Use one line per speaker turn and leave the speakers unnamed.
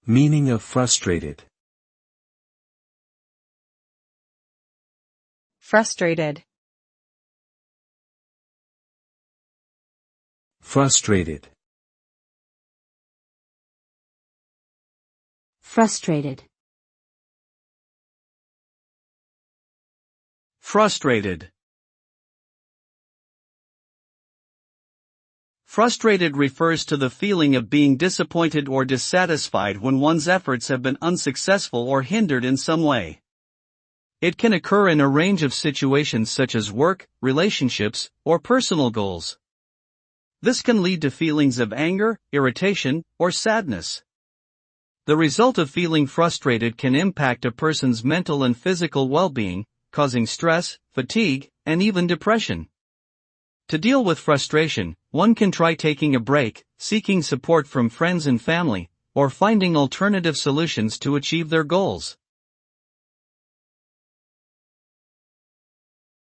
Meaning of frustrated.
Frustrated.
Frustrated.
Frustrated.
Frustrated. Frustrated refers to the feeling of being disappointed or dissatisfied when one's efforts have been unsuccessful or hindered in some way. It can occur in a range of situations such as work, relationships, or personal goals. This can lead to feelings of anger, irritation, or sadness. The result of feeling frustrated can impact a person's mental and physical well-being, causing stress, fatigue, and even depression. To deal with frustration, one can try taking a break, seeking support from friends and family, or finding alternative solutions to achieve their goals.